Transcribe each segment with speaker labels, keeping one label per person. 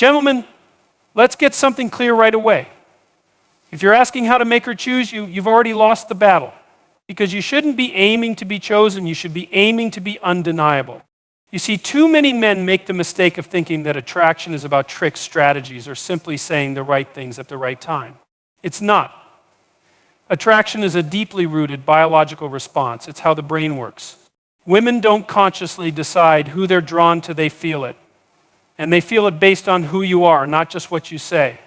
Speaker 1: Gentlemen, let's get something clear right away. If you're asking how to make her choose you, you've already lost the battle. Because you shouldn't be aiming to be chosen, you should be aiming to be undeniable. You see, too many men make the mistake of thinking that attraction is about tricks, strategies, or simply saying the right things at the right time. It's not. Attraction is a deeply rooted biological response. It's how the brain works. Women don't consciously decide who they're drawn to, they feel it. And they feel it based on who you are, not just what you say.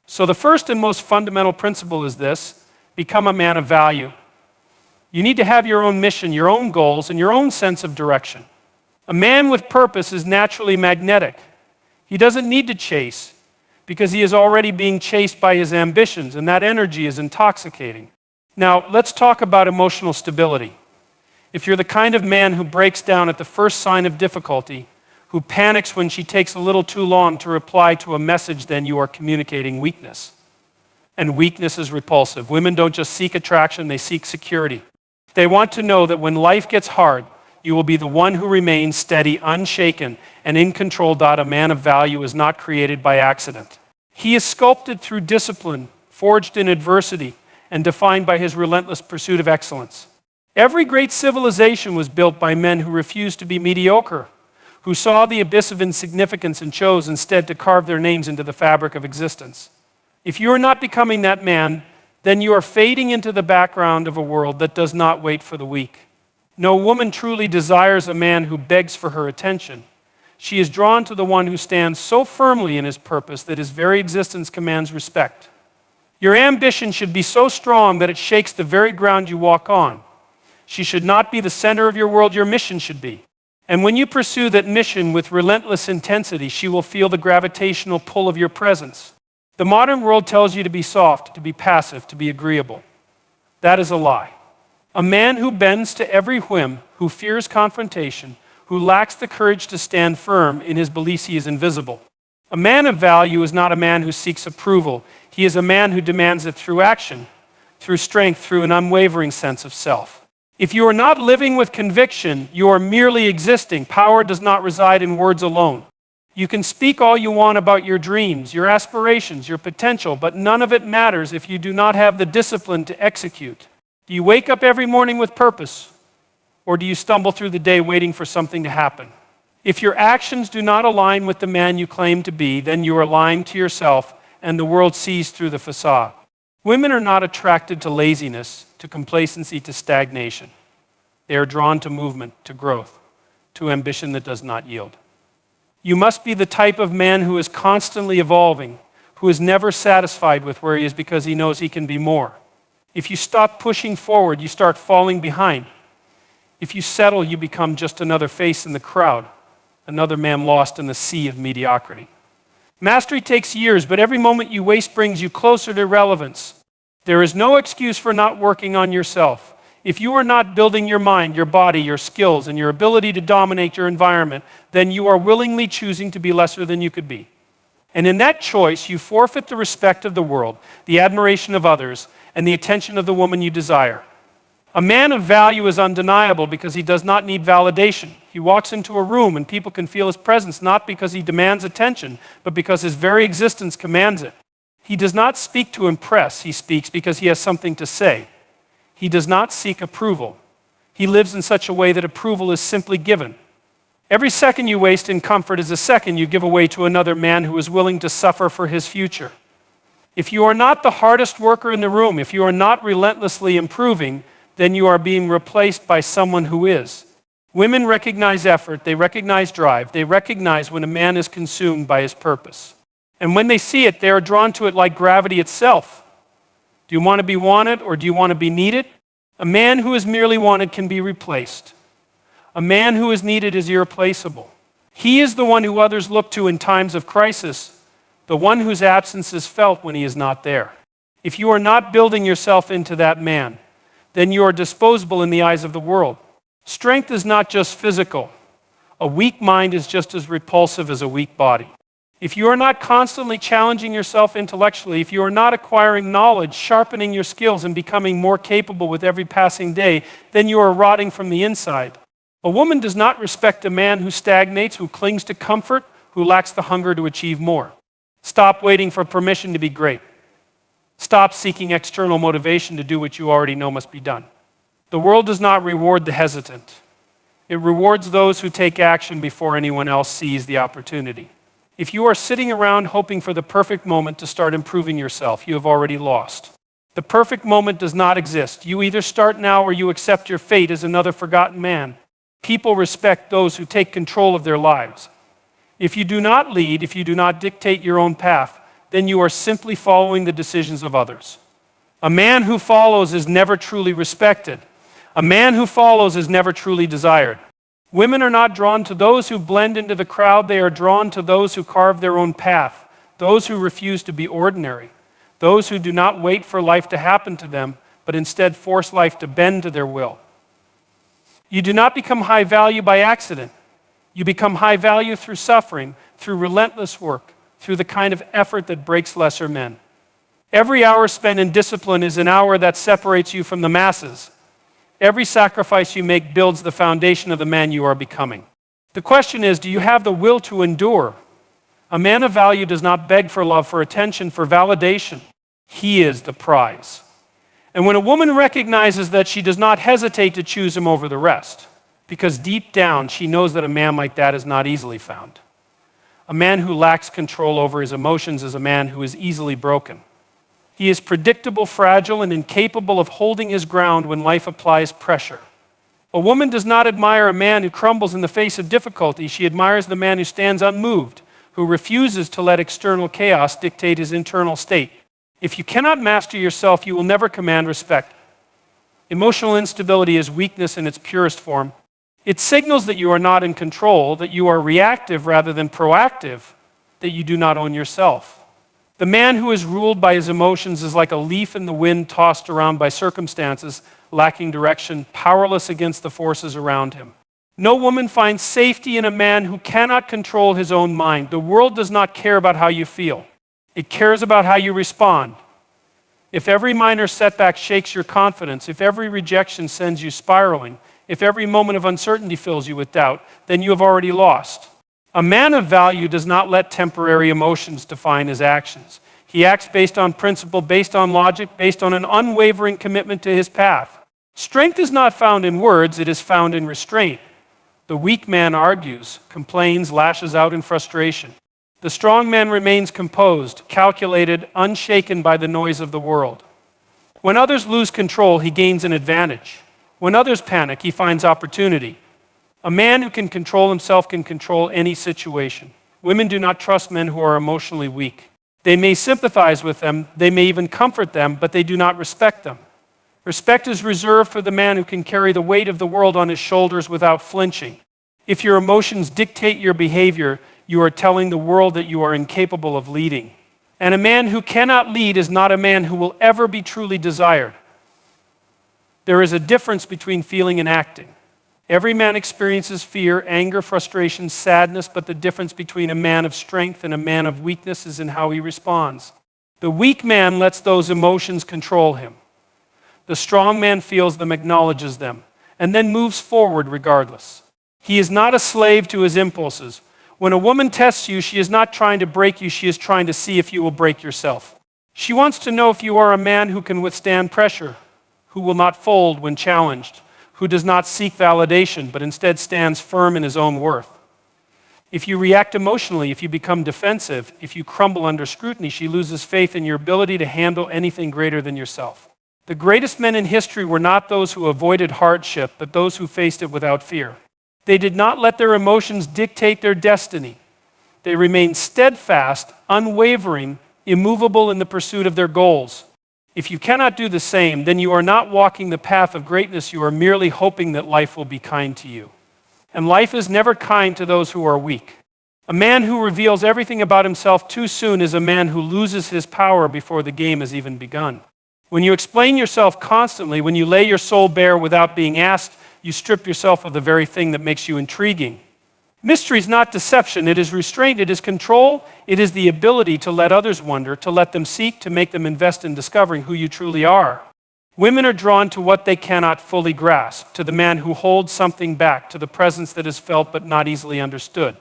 Speaker 1: So the first and most fundamental principle is this: become a man of value. You need to have your own mission, your own goals, and your own sense of direction. A man with purpose is naturally magnetic. He doesn't need to chase because he is already being chased by his ambitions, and that energy is intoxicating. Now, let's talk about emotional stability. If you're the kind of man who breaks down at the first sign of difficulty, who panics when she takes a little too long to reply to a message, then you are communicating weakness. And weakness is repulsive. Women don't just seek attraction, they seek security. They want to know that when life gets hard, you will be the one who remains steady, unshaken, and in control. A man of value is not created by accident. He is sculpted through discipline, forged in adversity, and defined by his relentless pursuit of excellence. Every great civilization was built by men who refused to be mediocre, who saw the abyss of insignificance and chose instead to carve their names into the fabric of existence. If you are not becoming that man, then you are fading into the background of a world that does not wait for the weak. No woman truly desires a man who begs for her attention. She is drawn to the one who stands so firmly in his purpose that his very existence commands respect. Your ambition should be so strong that it shakes the very ground you walk on. She should not be the center of your world, your mission should be. And when you pursue that mission with relentless intensity, she will feel the gravitational pull of your presence. The modern world tells you to be soft, to be passive, to be agreeable. That is a lie. A man who bends to every whim, who fears confrontation, who lacks the courage to stand firm in his beliefs he is invisible. A man of value is not a man who seeks approval. He is a man who demands it through action, through strength, through an unwavering sense of self. If you are not living with conviction, you are merely existing. Power does not reside in words alone. You can speak all you want about your dreams, your aspirations, your potential, but none of it matters if you do not have the discipline to execute. Do you wake up every morning with purpose, or do you stumble through the day waiting for something to happen? If your actions do not align with the man you claim to be, then you are lying to yourself, and the world sees through the facade. Women are not attracted to laziness, to complacency, to stagnation. They are drawn to movement, to growth, to ambition that does not yield. You must be the type of man who is constantly evolving, who is never satisfied with where he is because he knows he can be more. If you stop pushing forward, you start falling behind. If you settle, you become just another face in the crowd, another man lost in the sea of mediocrity. Mastery takes years, but every moment you waste brings you closer to relevance. There is no excuse for not working on yourself. If you are not building your mind, your body, your skills, and your ability to dominate your environment, then you are willingly choosing to be lesser than you could be. And in that choice, you forfeit the respect of the world, the admiration of others, and the attention of the woman you desire. A man of value is undeniable because he does not need validation. He walks into a room and people can feel his presence not because he demands attention, but because his very existence commands it. He does not speak to impress, he speaks because he has something to say. He does not seek approval. He lives in such a way that approval is simply given. Every second you waste in comfort is a second you give away to another man who is willing to suffer for his future. If you are not the hardest worker in the room, if you are not relentlessly improving, then you are being replaced by someone who is. Women recognize effort, they recognize drive, they recognize when a man is consumed by his purpose. And when they see it, they are drawn to it like gravity itself. Do you want to be wanted or do you want to be needed? A man who is merely wanted can be replaced. A man who is needed is irreplaceable. He is the one who others look to in times of crisis, the one whose absence is felt when he is not there. If you are not building yourself into that man, then you are disposable in the eyes of the world. Strength is not just physical. A weak mind is just as repulsive as a weak body. If you are not constantly challenging yourself intellectually, if you are not acquiring knowledge, sharpening your skills, and becoming more capable with every passing day, then you are rotting from the inside. A woman does not respect a man who stagnates, who clings to comfort, who lacks the hunger to achieve more. Stop waiting for permission to be great. Stop seeking external motivation to do what you already know must be done. The world does not reward the hesitant. It rewards those who take action before anyone else sees the opportunity. If you are sitting around hoping for the perfect moment to start improving yourself, you have already lost. The perfect moment does not exist. You either start now or you accept your fate as another forgotten man. People respect those who take control of their lives. If you do not lead, if you do not dictate your own path, then you are simply following the decisions of others. A man who follows is never truly respected. A man who follows is never truly desired. Women are not drawn to those who blend into the crowd. They are drawn to those who carve their own path, those who refuse to be ordinary, those who do not wait for life to happen to them, but instead force life to bend to their will. You do not become high value by accident. You become high value through suffering, through relentless work, through the kind of effort that breaks lesser men. Every hour spent in discipline is an hour that separates you from the masses. Every sacrifice you make builds the foundation of the man you are becoming. The question is, do you have the will to endure? A man of value does not beg for love, for attention, for validation. He is the prize. And when a woman recognizes that, she does not hesitate to choose him over the rest, because deep down she knows that a man like that is not easily found. A man who lacks control over his emotions is a man who is easily broken. He is predictable, fragile, and incapable of holding his ground when life applies pressure. A woman does not admire a man who crumbles in the face of difficulty. She admires the man who stands unmoved, who refuses to let external chaos dictate his internal state. If you cannot master yourself, you will never command respect. Emotional instability is weakness in its purest form. It signals that you are not in control, that you are reactive rather than proactive, that you do not own yourself. The man who is ruled by his emotions is like a leaf in the wind tossed around by circumstances, lacking direction, powerless against the forces around him. No woman finds safety in a man who cannot control his own mind. The world does not care about how you feel. It cares about how you respond. If every minor setback shakes your confidence, if every rejection sends you spiraling, if every moment of uncertainty fills you with doubt, then you have already lost. A man of value does not let temporary emotions define his actions. He acts based on principle, based on logic, based on an unwavering commitment to his path. Strength is not found in words, it is found in restraint. The weak man argues, complains, lashes out in frustration. The strong man remains composed, calculated, unshaken by the noise of the world. When others lose control, he gains an advantage. When others panic, he finds opportunity. A man who can control himself can control any situation. Women do not trust men who are emotionally weak. They may sympathize with them, they may even comfort them, but they do not respect them. Respect is reserved for the man who can carry the weight of the world on his shoulders without flinching. If your emotions dictate your behavior, you are telling the world that you are incapable of leading. And a man who cannot lead is not a man who will ever be truly desired. There is a difference between feeling and acting. Every man experiences fear, anger, frustration, sadness, but the difference between a man of strength and a man of weakness is in how he responds. The weak man lets those emotions control him. The strong man feels them, acknowledges them, and then moves forward regardless. He is not a slave to his impulses. When a woman tests you, she is not trying to break you, she is trying to see if you will break yourself. She wants to know if you are a man who can withstand pressure, who will not fold when challenged, who does not seek validation, but instead stands firm in his own worth. If you react emotionally, if you become defensive, if you crumble under scrutiny, she loses faith in your ability to handle anything greater than yourself. The greatest men in history were not those who avoided hardship, but those who faced it without fear. They did not let their emotions dictate their destiny. They remained steadfast, unwavering, immovable in the pursuit of their goals. If you cannot do the same, then you are not walking the path of greatness. You are merely hoping that life will be kind to you. And life is never kind to those who are weak. A man who reveals everything about himself too soon is a man who loses his power before the game has even begun. When you explain yourself constantly, when you lay your soul bare without being asked, you strip yourself of the very thing that makes you intriguing. Mystery is not deception, it is restraint, it is control, it is the ability to let others wonder, to let them seek, to make them invest in discovering who you truly are. Women are drawn to what they cannot fully grasp, to the man who holds something back, to the presence that is felt but not easily understood.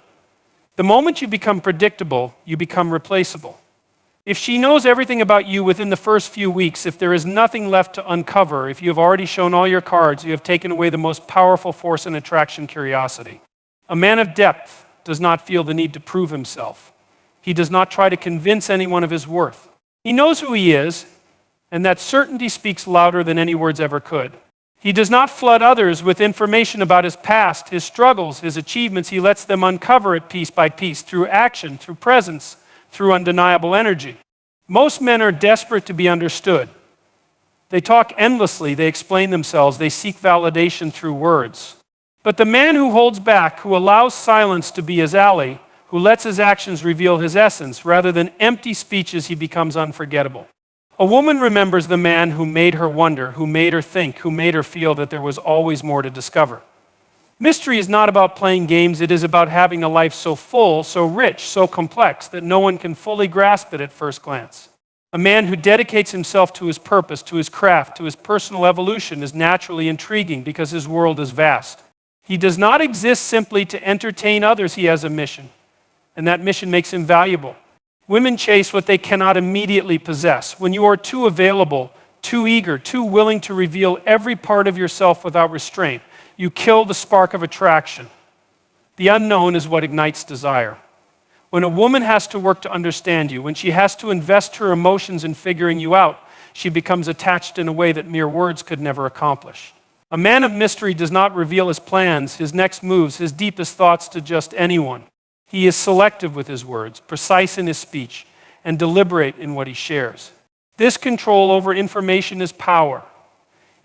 Speaker 1: The moment you become predictable, you become replaceable. If she knows everything about you within the first few weeks, if there is nothing left to uncover, if you have already shown all your cards, you have taken away the most powerful force in attraction, curiosity. A man of depth does not feel the need to prove himself. He does not try to convince anyone of his worth. He knows who he is, and that certainty speaks louder than any words ever could. He does not flood others with information about his past, his struggles, his achievements. He lets them uncover it piece by piece through action, through presence, through undeniable energy. Most men are desperate to be understood. They talk endlessly, they explain themselves, they seek validation through words. But the man who holds back, who allows silence to be his ally, who lets his actions reveal his essence, rather than empty speeches, he becomes unforgettable. A woman remembers the man who made her wonder, who made her think, who made her feel that there was always more to discover. Mystery is not about playing games, it is about having a life so full, so rich, so complex that no one can fully grasp it at first glance. A man who dedicates himself to his purpose, to his craft, to his personal evolution is naturally intriguing because his world is vast. He does not exist simply to entertain others, he has a mission, and that mission makes him valuable. Women chase what they cannot immediately possess. When you are too available, too eager, too willing to reveal every part of yourself without restraint, you kill the spark of attraction. The unknown is what ignites desire. When a woman has to work to understand you, when she has to invest her emotions in figuring you out, she becomes attached in a way that mere words could never accomplish. A man of mystery does not reveal his plans, his next moves, his deepest thoughts to just anyone. He is selective with his words, precise in his speech, and deliberate in what he shares. This control over information is power.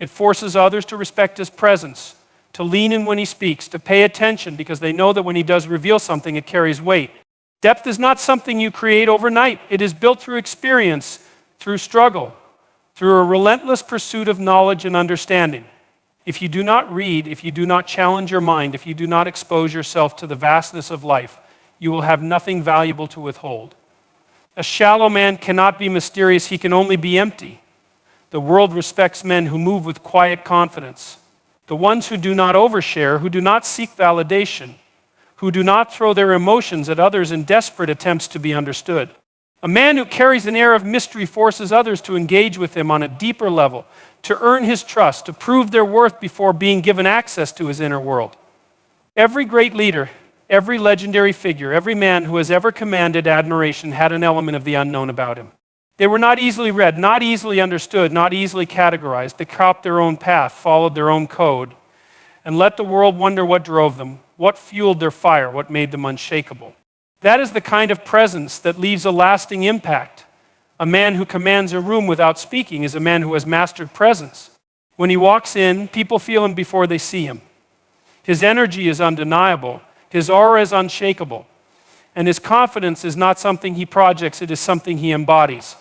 Speaker 1: It forces others to respect his presence, to lean in when he speaks, to pay attention because they know that when he does reveal something, it carries weight. Depth is not something you create overnight. It is built through experience, through struggle, through a relentless pursuit of knowledge and understanding. If you do not read, if you do not challenge your mind, if you do not expose yourself to the vastness of life, you will have nothing valuable to withhold. A shallow man cannot be mysterious, he can only be empty. The world respects men who move with quiet confidence. The ones who do not overshare, who do not seek validation, who do not throw their emotions at others in desperate attempts to be understood. A man who carries an air of mystery forces others to engage with him on a deeper level, to earn his trust, to prove their worth before being given access to his inner world. Every great leader, every legendary figure, every man who has ever commanded admiration had an element of the unknown about him. They were not easily read, not easily understood, not easily categorized. They carved their own path, followed their own code, and let the world wonder what drove them, what fueled their fire, what made them unshakable. That is the kind of presence that leaves a lasting impact. A man who commands a room without speaking is a man who has mastered presence. When he walks in, people feel him before they see him. His energy is undeniable. His aura is unshakable. And his confidence is not something he projects, it is something he embodies.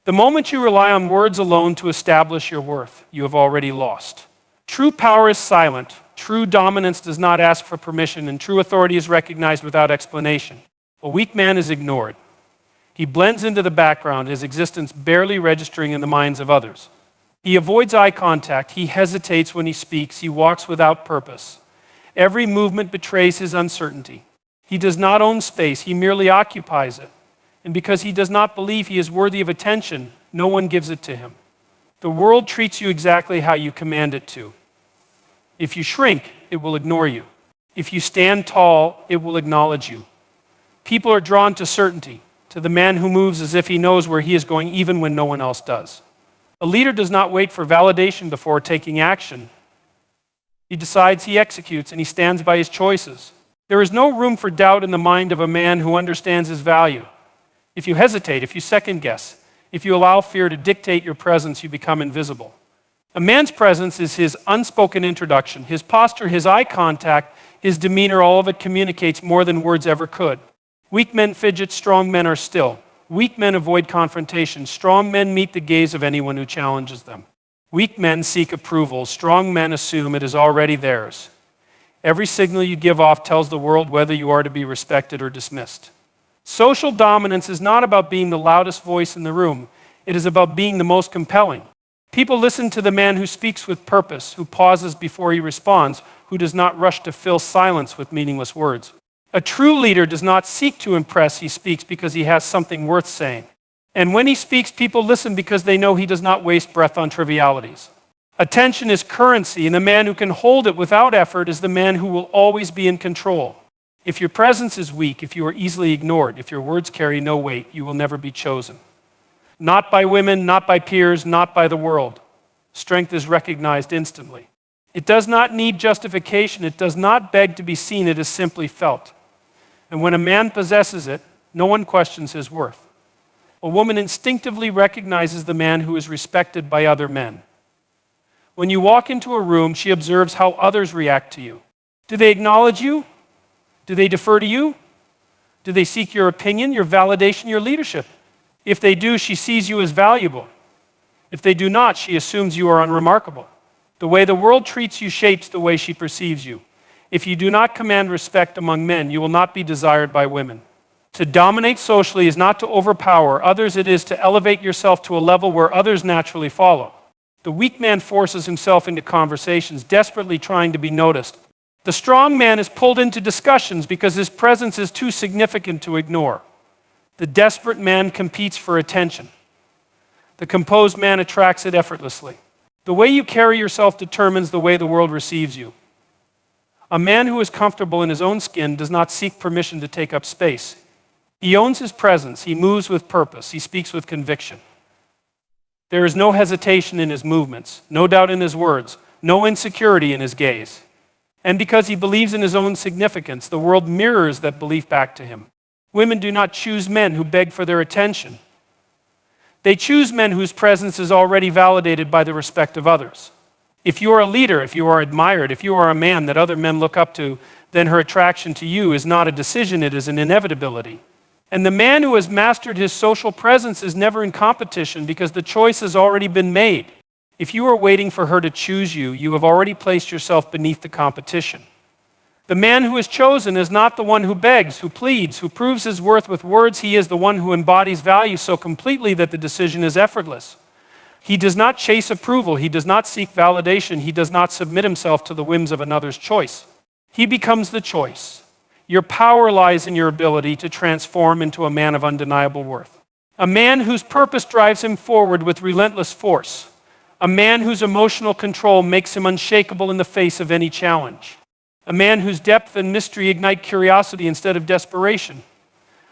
Speaker 1: The moment you rely on words alone to establish your worth, you have already lost. True power is silent. True dominance does not ask for permission, and true authority is recognized without explanation. A weak man is ignored. He blends into the background, his existence barely registering in the minds of others. He avoids eye contact. He hesitates when he speaks. He walks without purpose. Every movement betrays his uncertainty. He does not own space. He merely occupies it. And because he does not believe he is worthy of attention, no one gives it to him. The world treats you exactly how you command it to. If you shrink, it will ignore you. If you stand tall, it will acknowledge you. People are drawn to certainty, to the man who moves as if he knows where he is going even when no one else does. A leader does not wait for validation before taking action. He decides, he executes, and he stands by his choices. There is no room for doubt in the mind of a man who understands his value. If you hesitate, if you second guess, if you allow fear to dictate your presence, you become invisible. A man's presence is his unspoken introduction. His posture, his eye contact, his demeanor, all of it communicates more than words ever could. Weak men fidget, strong men are still. Weak men avoid confrontation. Strong men meet the gaze of anyone who challenges them. Weak men seek approval. Strong men assume it is already theirs. Every signal you give off tells the world whether you are to be respected or dismissed. Social dominance is not about being the loudest voice in the room. It is about being the most compelling. People listen to the man who speaks with purpose, who pauses before he responds, who does not rush to fill silence with meaningless words. A true leader does not seek to impress, he speaks because he has something worth saying. And when he speaks, people listen because they know he does not waste breath on trivialities. Attention is currency, and the man who can hold it without effort is the man who will always be in control. If your presence is weak, if you are easily ignored, if your words carry no weight, you will never be chosen. Not by women, not by peers, not by the world. Strength is recognized instantly. It does not need justification. It does not beg to be seen. It is simply felt. And when a man possesses it, no one questions his worth. A woman instinctively recognizes the man who is respected by other men. When you walk into a room, she observes how others react to you. Do they acknowledge you? Do they defer to you? Do they seek your opinion, your validation, your leadership? If they do, she sees you as valuable. If they do not, she assumes you are unremarkable. The way the world treats you shapes the way she perceives you. If you do not command respect among men, you will not be desired by women. To dominate socially is not to overpower others, it is to elevate yourself to a level where others naturally follow. The weak man forces himself into conversations, desperately trying to be noticed. The strong man is pulled into discussions because his presence is too significant to ignore. The desperate man competes for attention. The composed man attracts it effortlessly. The way you carry yourself determines the way the world receives you. A man who is comfortable in his own skin does not seek permission to take up space. He owns his presence. He moves with purpose. He speaks with conviction. There is no hesitation in his movements, no doubt in his words, no insecurity in his gaze. And because he believes in his own significance, the world mirrors that belief back to him. Women do not choose men who beg for their attention. They choose men whose presence is already validated by the respect of others. If you are a leader, if you are admired, if you are a man that other men look up to, then her attraction to you is not a decision, it is an inevitability. And the man who has mastered his social presence is never in competition because the choice has already been made. If you are waiting for her to choose you, you have already placed yourself beneath the competition. The man who is chosen is not the one who begs, who pleads, who proves his worth with words. He is the one who embodies value so completely that the decision is effortless. He does not chase approval. He does not seek validation. He does not submit himself to the whims of another's choice. He becomes the choice. Your power lies in your ability to transform into a man of undeniable worth. A man whose purpose drives him forward with relentless force. A man whose emotional control makes him unshakable in the face of any challenge. A man whose depth and mystery ignite curiosity instead of desperation.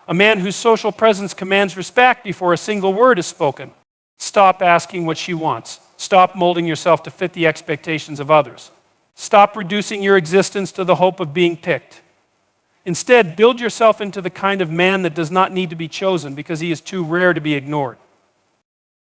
Speaker 1: A man whose social presence commands respect before a single word is spoken. Stop asking what she wants. Stop molding yourself to fit the expectations of others. Stop reducing your existence to the hope of being picked. Instead, build yourself into the kind of man that does not need to be chosen because he is too rare to be ignored.